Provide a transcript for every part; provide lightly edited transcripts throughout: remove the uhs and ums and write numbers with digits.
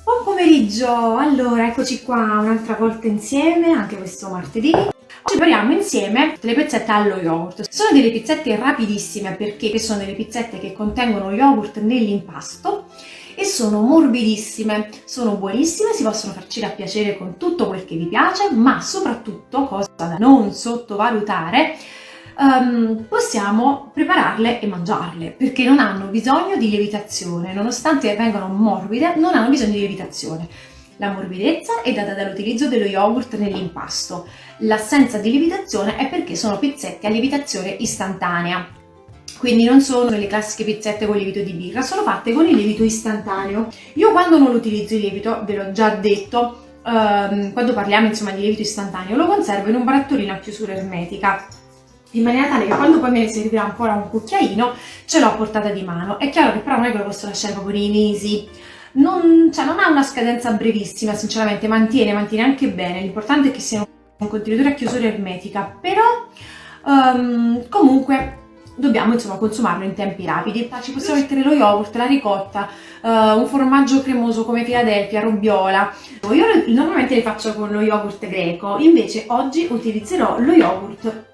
Buon pomeriggio! Allora, eccoci qua un'altra volta insieme, anche questo martedì. Oggi prepariamo insieme delle pizzette allo yogurt. Sono delle pizzette rapidissime perché sono delle pizzette che contengono yogurt nell'impasto e sono morbidissime, sono buonissime, si possono farcire a piacere con tutto quel che vi piace, ma soprattutto, cosa da non sottovalutare, possiamo prepararle e mangiarle perché non hanno bisogno di lievitazione, nonostante vengano morbide, non hanno bisogno di lievitazione. La morbidezza è data dall'utilizzo dello yogurt nell'impasto, l'assenza di lievitazione è perché sono pizzette a lievitazione istantanea, quindi non sono le classiche pizzette con lievito di birra, sono fatte con il lievito istantaneo. Io quando non utilizzo il lievito, ve l'ho già detto, quando parliamo insomma di lievito istantaneo, lo conservo in un barattolino a chiusura ermetica, in maniera tale che quando poi me ne servirà ancora un cucchiaino ce l'ho a portata di mano. È chiaro che però non è che lo posso lasciare proprio nei mesi, non ha una scadenza brevissima, sinceramente mantiene anche bene, l'importante è che sia un contenitore a chiusura ermetica, però comunque dobbiamo insomma consumarlo in tempi rapidi. Ci possiamo mettere lo yogurt, la ricotta, un formaggio cremoso come Philadelphia, Robbiola. Io normalmente le faccio con lo yogurt greco, invece oggi utilizzerò lo yogurt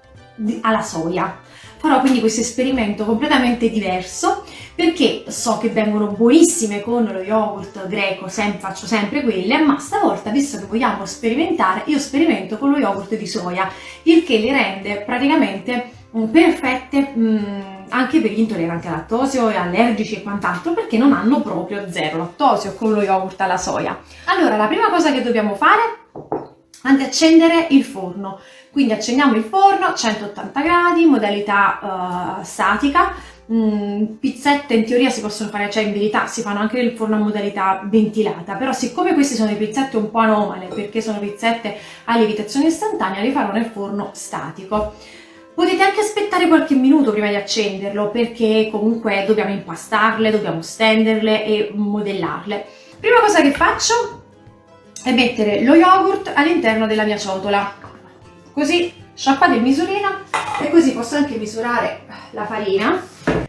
alla soia. Farò quindi questo esperimento completamente diverso perché so che vengono buonissime con lo yogurt greco, faccio sempre quelle, ma stavolta, visto che vogliamo sperimentare, io sperimento con lo yogurt di soia, il che le rende praticamente perfette anche per gli intolleranti al lattosio e allergici e quant'altro, perché non hanno proprio zero lattosio con lo yogurt alla soia. Allora, la prima cosa che dobbiamo fare è accendere il forno. Quindi accendiamo il forno, 180 gradi, modalità statica. Pizzette in teoria si possono fare, cioè in verità si fanno anche nel forno a modalità ventilata, però siccome queste sono delle pizzette un po' anomale perché sono pizzette a lievitazione istantanea, le farò nel forno statico. Potete anche aspettare qualche minuto prima di accenderlo perché comunque dobbiamo impastarle, dobbiamo stenderle e modellarle. Prima cosa che faccio è mettere lo yogurt all'interno della mia ciotola, così sciacquate il misurino e così posso anche misurare la farina.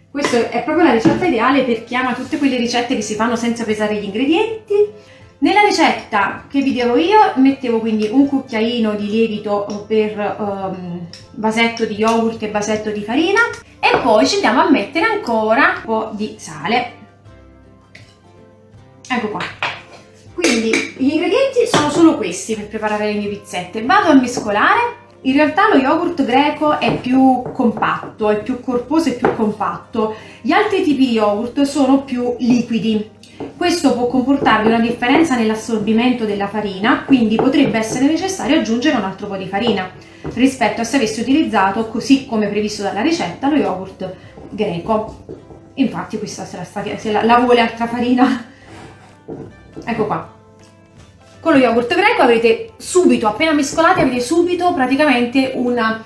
Questa è proprio la ricetta ideale per chi ama tutte quelle ricette che si fanno senza pesare gli ingredienti. Nella ricetta che vi devo io mettevo quindi un cucchiaino di lievito per vasetto di yogurt e vasetto di farina e poi ci andiamo a mettere ancora un po' di sale. Ecco qua. Quindi gli ingredienti sono solo questi per preparare le mie pizzette. Vado a mescolare. In realtà lo yogurt greco è più compatto, è più corposo e più compatto. Gli altri tipi di yogurt sono più liquidi. Questo può comportarvi una differenza nell'assorbimento della farina, quindi potrebbe essere necessario aggiungere un altro po' di farina rispetto a se avessi utilizzato, così come previsto dalla ricetta, lo yogurt greco. Infatti questa se la vuole altra farina. Ecco qua. Con lo yogurt greco avete subito, appena mescolati, avete subito praticamente una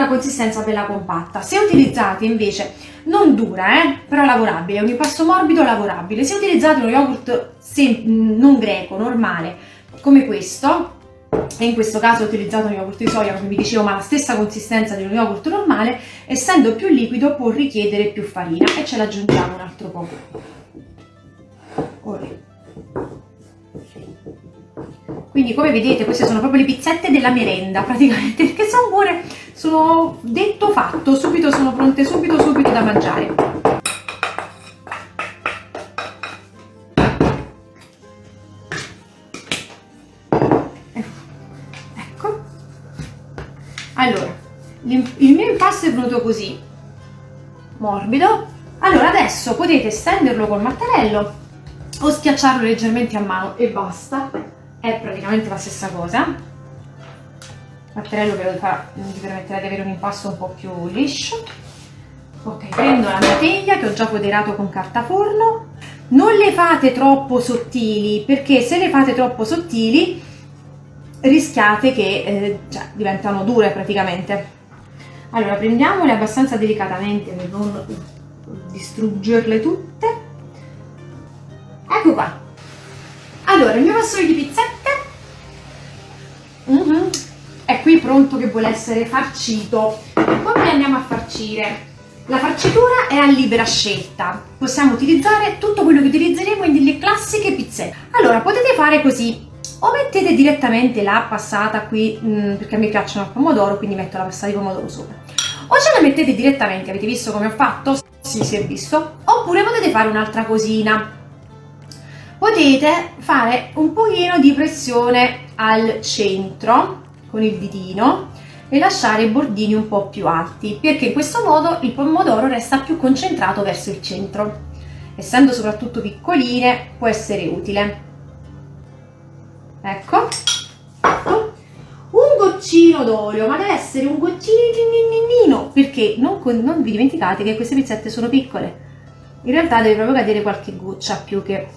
consistenza bella compatta. Se utilizzate invece, non dura, però lavorabile, è un impasto morbido lavorabile. Se utilizzate uno yogurt non greco, normale, come questo, e in questo caso ho utilizzato un yogurt di soia, come vi dicevo, ma la stessa consistenza di uno yogurt normale, essendo più liquido può richiedere più farina e ce l'aggiungiamo un altro po'. Olè. Quindi come vedete queste sono proprio le pizzette della merenda praticamente, perché sono buone, sono detto fatto, subito sono pronte, subito da mangiare. Ecco. Allora, il mio impasto è venuto così, morbido. Allora adesso potete stenderlo col mattarello o schiacciarlo leggermente a mano e basta. È praticamente la stessa cosa. Il mattarello vi permetterà di avere un impasto un po' più liscio. Ok, prendo la mia teglia che ho già foderato con carta forno. Non le fate troppo sottili, perché se le fate troppo sottili rischiate che diventano dure praticamente. Allora prendiamole abbastanza delicatamente per non distruggerle tutte. Ecco qua. Allora, il mio vassoio di pizzette è qui pronto che vuole essere farcito. Come li andiamo a farcire? La farcitura è a libera scelta, possiamo utilizzare tutto quello che utilizzeremo nelle classiche pizzette. Allora, potete fare così, o mettete direttamente la passata qui, perché a me piacciono al pomodoro, quindi metto la passata di pomodoro sopra, o ce la mettete direttamente, avete visto come ho fatto? Sì, si è visto. Oppure potete fare un'altra cosina, potete fare un pochino di pressione al centro con il ditino e lasciare i bordini un po' più alti, perché in questo modo il pomodoro resta più concentrato verso il centro. Essendo soprattutto piccoline, può essere utile. Ecco, un goccino d'olio, ma deve essere un goccino, perché non vi dimenticate che queste pizzette sono piccole. In realtà deve proprio cadere qualche goccia, più che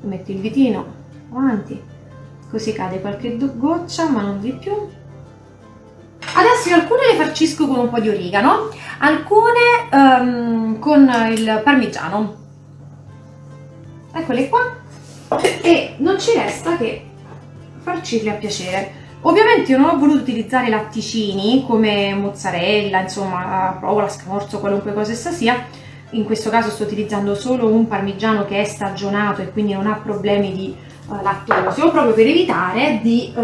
metto il ditino avanti, così cade qualche goccia, ma non di più. Adesso alcune le farcisco con un po' di origano, alcune con il parmigiano. Eccole qua. E non ci resta che farcirle a piacere. Ovviamente io non ho voluto utilizzare latticini come mozzarella, insomma, provola, scamorzo, qualunque cosa essa sia. In questo caso sto utilizzando solo un parmigiano che è stagionato e quindi non ha problemi di lattosio, proprio per evitare di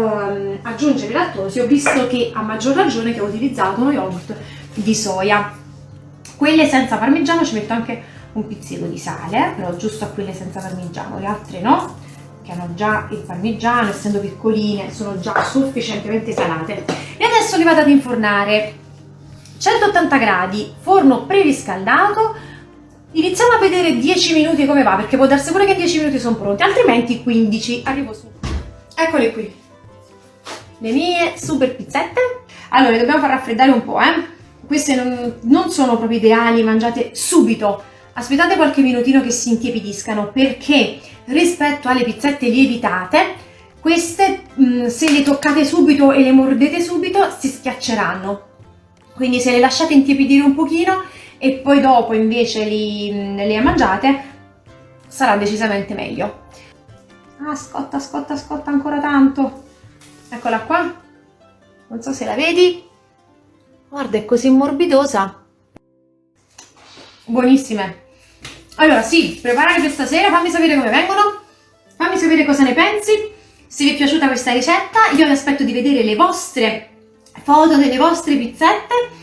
aggiungere lattosio, visto che a maggior ragione che ho utilizzato uno yogurt di soia. Quelle senza parmigiano ci metto anche un pizzico di sale, però giusto a quelle senza parmigiano, le altre no, che hanno già il parmigiano, essendo piccoline sono già sufficientemente salate. E adesso le vado ad infornare 180 gradi, forno preriscaldato. Iniziamo a vedere 10 minuti come va, perché può darsi pure che 10 minuti sono pronti, altrimenti 15. Arrivo su. Eccole qui, le mie super pizzette. Allora, le dobbiamo far raffreddare un po', Queste non sono proprio ideali, mangiate subito. Aspettate qualche minutino che si intiepidiscano, perché rispetto alle pizzette lievitate, queste se le toccate subito e le mordete subito si schiacceranno. Quindi se le lasciate intiepidire un pochino e poi dopo invece le mangiate, sarà decisamente meglio. Ah, scotta, scotta, scotta ancora tanto. Eccola qua. Non so se la vedi. Guarda, è così morbidosa. Buonissime. Allora sì, preparare questa sera, fammi sapere come vengono, fammi sapere cosa ne pensi, se vi è piaciuta questa ricetta. Io vi aspetto di vedere le vostre foto delle vostre pizzette